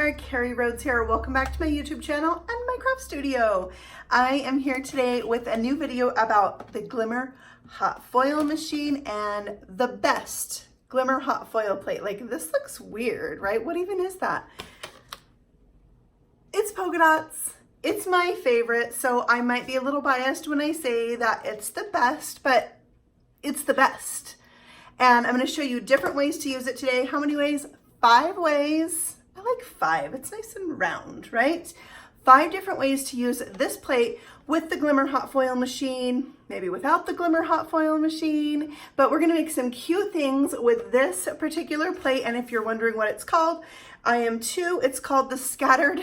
there, Carrie Rhodes here. Welcome back to my YouTube channel and my craft studio. I am here today with a new video about the Glimmer Hot Foil machine and the best Glimmer Hot Foil Plate. Like, this looks weird, right? What even is that? It's polka dots. It's my favorite, so I might be a little biased when I say that it's the best, but it's the best. And I'm going to show you different ways to use it today. How many ways? 5 ways. I like 5. It's nice and round, right? 5 different ways to use this plate with the Glimmer Hot Foil machine, maybe without the Glimmer Hot Foil machine, but we're going to make some cute things with this particular plate. And if you're wondering what it's called, I am too. It's called the Scattered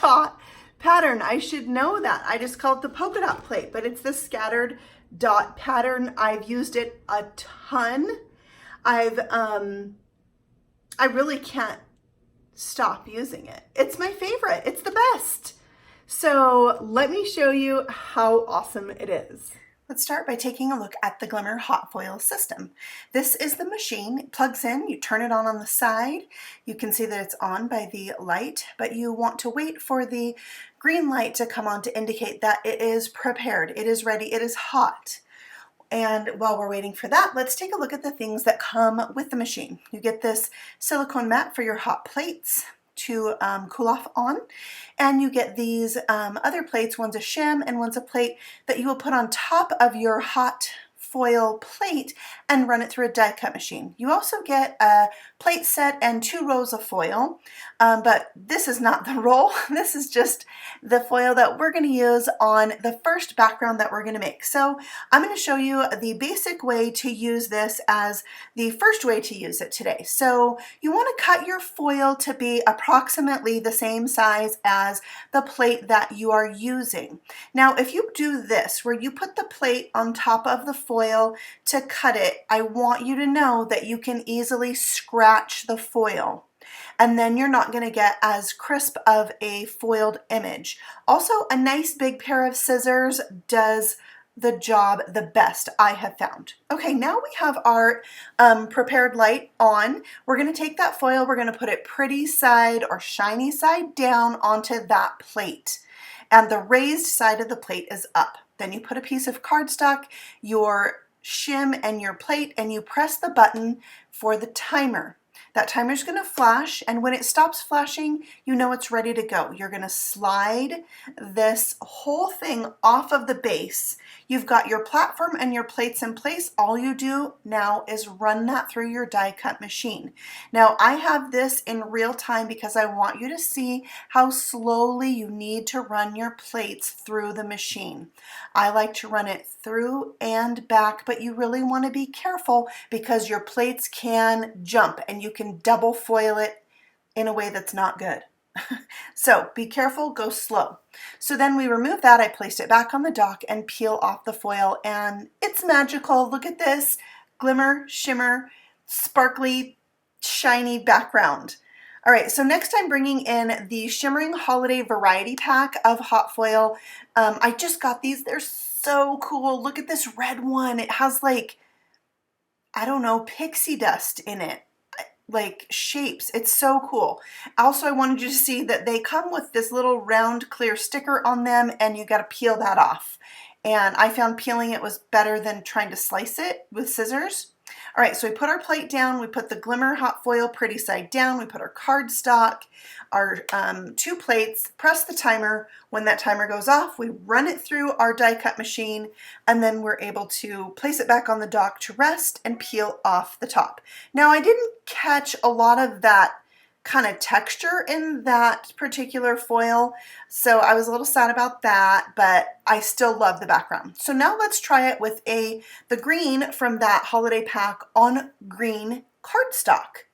Dot Pattern. I should know that. I just call it the polka dot plate, but it's the Scattered Dot Pattern. I've used it a ton. I really can't stop using it. It's my favorite. It's the best. So let me show you how awesome it is. Let's start by taking a look at the Glimmer Hot Foil system. This is the machine. It plugs in, you turn it on the side. You can see that it's on by the light, but you want to wait for the green light to come on to indicate that it is prepared, it is ready, it is hot. And while we're waiting for that, let's take a look at the things that come with the machine. You get this silicone mat for your hot plates to cool off on. And you get these other plates, one's a shim and one's a plate that you will put on top of your hot foil plate and run it through a die cut machine. You also get a plate set and 2 rows of foil, but this is not the roll. This is just the foil that we're going to use on the first background that we're going to make. So I'm going to show you the basic way to use this as the first way to use it today. So you want to cut your foil to be approximately the same size as the plate that you are using. Now, if you do this, where you put the plate on top of the foil to cut it, I want you to know that you can easily scratch the foil, and then you're not going to get as crisp of a foiled image. Also, a nice big pair of scissors does the job the best, I have found. Okay, now we have our prepared light on. We're going to take that foil, we're going to put it pretty side or shiny side down onto that plate, and the raised side of the plate is up. Then you put a piece of cardstock, your shim, and your plate, and you press the button for the timer. That timer is going to flash, and when it stops flashing, you know it's ready to go. You're going to slide this whole thing off of the base. You've got your platform and your plates in place. All you do now is run that through your die cut machine. Now, I have this in real time because I want you to see how slowly you need to run your plates through the machine. I like to run it through and back, but you really want to be careful because your plates can jump and you can double foil it in a way that's not good. So be careful, go slow. So then we remove that, I placed it back on the dock and peel off the foil, and it's magical. Look at this glimmer, shimmer, sparkly, shiny background. All right, so next I'm bringing in the Shimmering Holiday Variety Pack of hot foil. I just got these, they're so cool. Look at this red one. It has like, I don't know, pixie dust in it. Like shapes. It's so cool. Also, I wanted you to see that they come with this little round clear sticker on them, and you got to peel that off. And I found peeling it was better than trying to slice it with scissors. All right, so we put our plate down, we put the Glimmer Hot Foil pretty side down, we put our cardstock, our 2 plates, press the timer. When that timer goes off, we run it through our die cut machine, and then we're able to place it back on the dock to rest and peel off the top. Now, I didn't catch a lot of that kind of texture in that particular foil, so I was a little sad about that, but I still love the background. So now let's try it with the green from that holiday pack on green cardstock.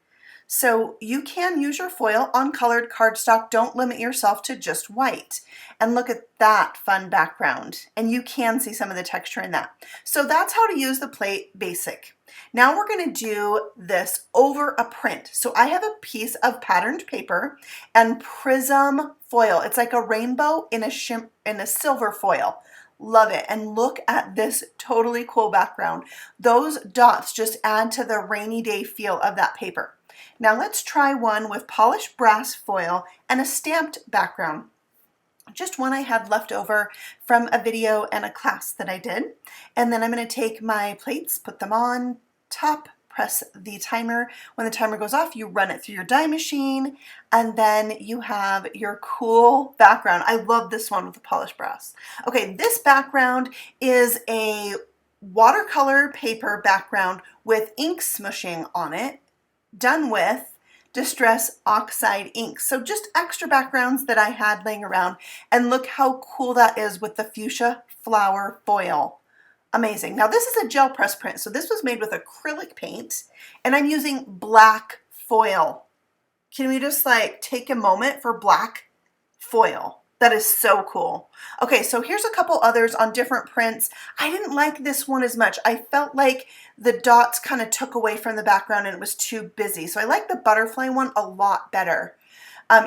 So you can use your foil on colored cardstock. Don't limit yourself to just white. And look at that fun background. And you can see some of the texture in that. So that's how to use the plate basic. Now we're going to do this over a print. So I have a piece of patterned paper and Prism foil. It's like a rainbow in a silver foil. Love it. And look at this totally cool background. Those dots just add to the rainy day feel of that paper. Now let's try one with polished brass foil and a stamped background. Just one I had left over from a video and a class that I did. And then I'm going to take my plates, put them on top, press the timer. When the timer goes off, you run it through your die machine, and then you have your cool background. I love this one with the polished brass. Okay, this background is a watercolor paper background with ink smushing on it, done with Distress Oxide ink. So just extra backgrounds that I had laying around, and look how cool that is with the fuchsia flower foil. Amazing. Now this is a gel press print, so this was made with acrylic paint, and I'm using black foil. Can we just like take a moment for black foil? That is so cool. Okay, so here's a couple others on different prints. I didn't like this one as much. I felt like the dots kind of took away from the background and it was too busy. So I like the butterfly one a lot better.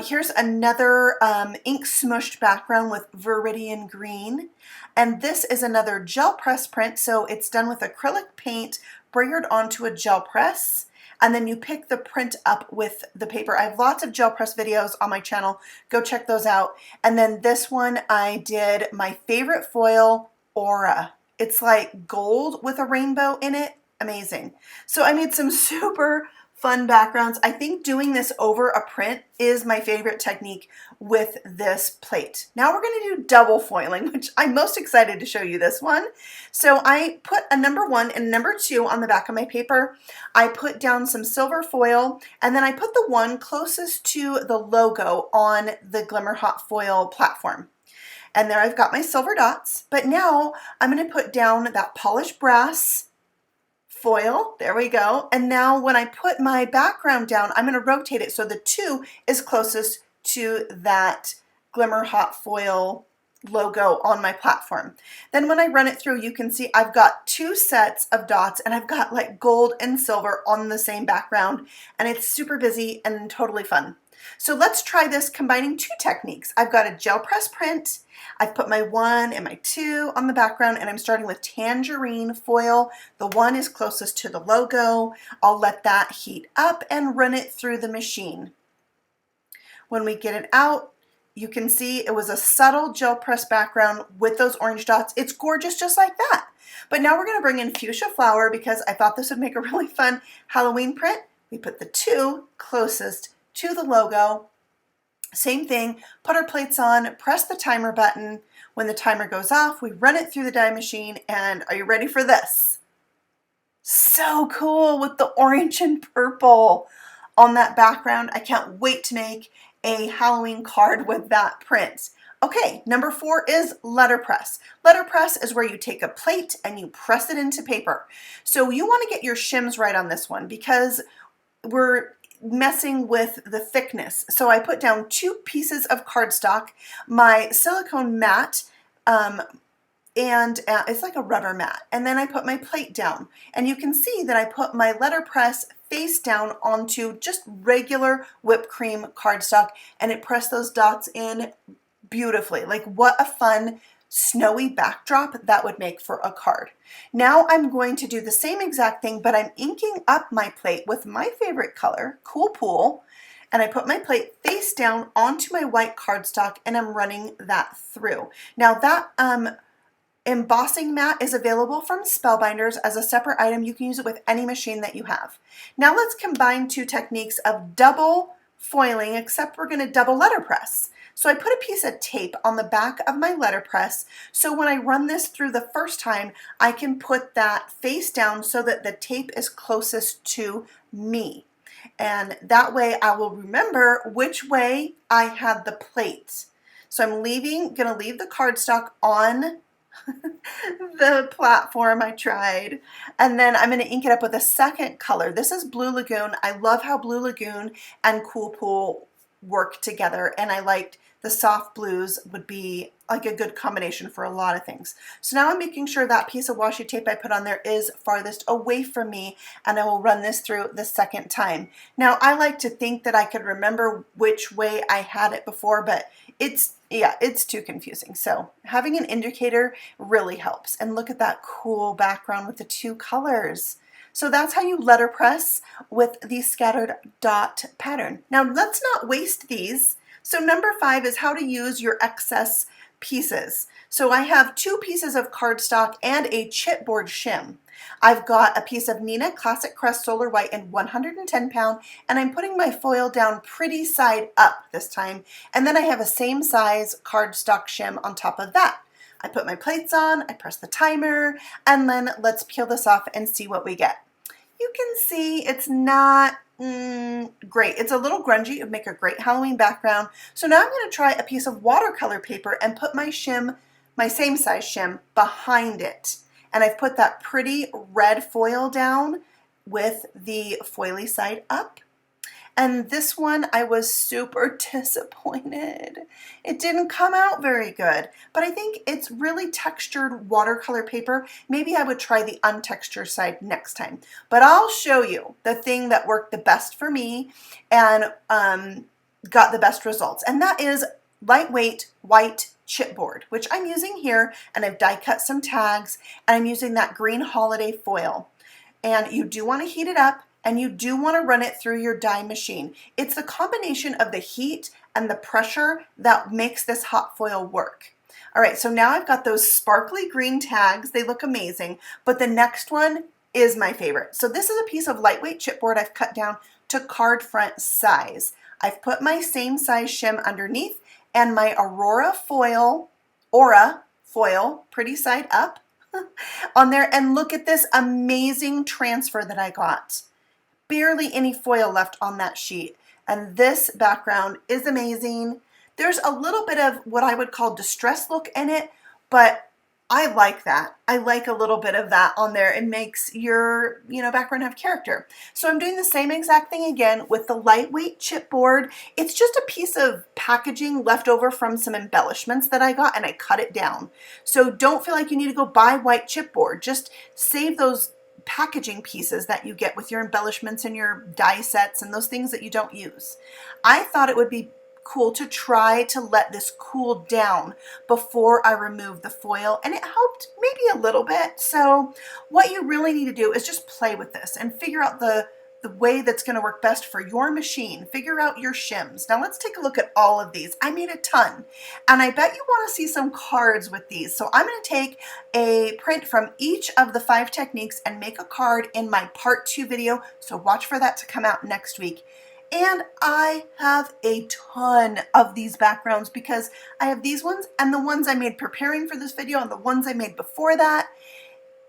Here's another ink smushed background with Viridian Green. And this is another gel press print. So it's done with acrylic paint, brayered onto a gel press. And then you pick the print up with the paper. I have lots of gel press videos on my channel. Go check those out. And then this one, I did my favorite foil, Aura. It's like gold with a rainbow in it. Amazing. So I made some super fun backgrounds. I think doing this over a print is my favorite technique with this plate. Now we're going to do double foiling, which I'm most excited to show you this one. So I put a number 1 and number 2 on the back of my paper. I put down some silver foil, and then I put the one closest to the logo on the Glimmer Hot Foil platform. And there I've got my silver dots, but now I'm going to put down that polished brass foil. There we go. And now when I put my background down, I'm going to rotate it so the 2 is closest to that Glimmer Hot Foil logo on my platform. Then when I run it through, you can see I've got 2 sets of dots, and I've got like gold and silver on the same background, and it's super busy and totally fun. So let's try this combining 2 techniques. I've got a gel press print. I've put my 1 and my 2 on the background, and I'm starting with tangerine foil. The 1 is closest to the logo. I'll let that heat up and run it through the machine. When we get it out, you can see it was a subtle gel press background with those orange dots. It's gorgeous just like that. But now we're going to bring in fuchsia flower because I thought this would make a really fun Halloween print. We put the 2 closest to the logo. Same thing, put our plates on, press the timer button. When the timer goes off, we run it through the die machine, and are you ready for this? So cool with the orange and purple on that background. I can't wait to make a Halloween card with that print. Okay, number 4 is letterpress. Letterpress is where you take a plate and you press it into paper. So you want to get your shims right on this one because we're messing with the thickness. So I put down 2 pieces of cardstock, my silicone mat, and it's like a rubber mat. And then I put my plate down. And you can see that I put my letterpress face down onto just regular whipped cream cardstock, and it pressed those dots in beautifully. Like, what a fun snowy backdrop that would make for a card. Now I'm going to do the same exact thing, but I'm inking up my plate with my favorite color, Cool Pool, and I put my plate face down onto my white cardstock, and I'm running that through. Now that embossing mat is available from Spellbinders as a separate item. You can use it with any machine that you have. Now let's combine 2 techniques of double foiling, except we're going to double letterpress. So I put a piece of tape on the back of my letterpress, so when I run this through the first time, I can put that face down so that the tape is closest to me. And that way I will remember which way I had the plate. So I'm gonna leave the cardstock on the platform. I tried, and then I'm going to ink it up with a second color. This is Blue Lagoon. I love how Blue Lagoon and Cool Pool work together, and I liked the soft blues would be like a good combination for a lot of things. So now I'm making sure that piece of washi tape I put on there is farthest away from me, and I will run this through the second time. Now I like to think that I could remember which way I had it before, but it's too confusing. So having an indicator really helps. And look at that cool background with the 2 colors. So that's how you letterpress with the scattered dot pattern. Now let's not waste these. So number 5 is how to use your excess pieces. So I have 2 pieces of cardstock and a chipboard shim. I've got a piece of Neenah Classic Crest Solar White in 110 pound, and I'm putting my foil down pretty side up this time. And then I have a same size cardstock shim on top of that. I put my plates on, I press the timer, and then let's peel this off and see what we get. You can see it's not great. It's a little grungy. It would make a great Halloween background. So now I'm going to try a piece of watercolor paper and put my shim, my same size shim, behind it. And I've put that pretty red foil down with the foily side up. And this one, I was super disappointed. It didn't come out very good, but I think it's really textured watercolor paper. Maybe I would try the untextured side next time, but I'll show you the thing that worked the best for me and got the best results. And that is lightweight white chipboard, which I'm using here, and I've die cut some tags, and I'm using that green holiday foil. And you do want to heat it up, and you do want to run it through your die machine. It's the combination of the heat and the pressure that makes this hot foil work. All right, so now I've got those sparkly green tags. They look amazing, but the next one is my favorite. So this is a piece of lightweight chipboard I've cut down to card front size. I've put my same size shim underneath and my Aura foil, pretty side up on there. And look at this amazing transfer that I got. Barely any foil left on that sheet. And this background is amazing. There's a little bit of what I would call distress look in it, but I like that. I like a little bit of that on there. It makes your, background have character. So I'm doing the same exact thing again with the lightweight chipboard. It's just a piece of packaging left over from some embellishments that I got, and I cut it down. So don't feel like you need to go buy white chipboard. Just save those packaging pieces that you get with your embellishments and your die sets and those things that you don't use. I thought it would be cool to try to let this cool down before I remove the foil, and it helped maybe a little bit. So what you really need to do is just play with this and figure out the way that's going to work best for your machine. Figure out your shims. Now let's take a look at all of these. I made a ton, and I bet you want to see some cards with these. So I'm going to take a print from each of the 5 techniques and make a card in my part 2 video. So watch for that to come out next week. And I have a ton of these backgrounds because I have these ones and the ones I made preparing for this video and the ones I made before that.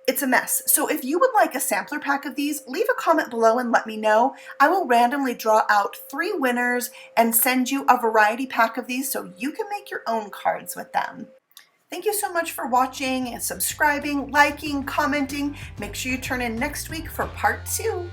It's a mess. So if you would like a sampler pack of these, leave a comment below and let me know. I will randomly draw out 3 winners and send you a variety pack of these so you can make your own cards with them. Thank you so much for watching and subscribing, liking, commenting. Make sure you turn in next week for part 2.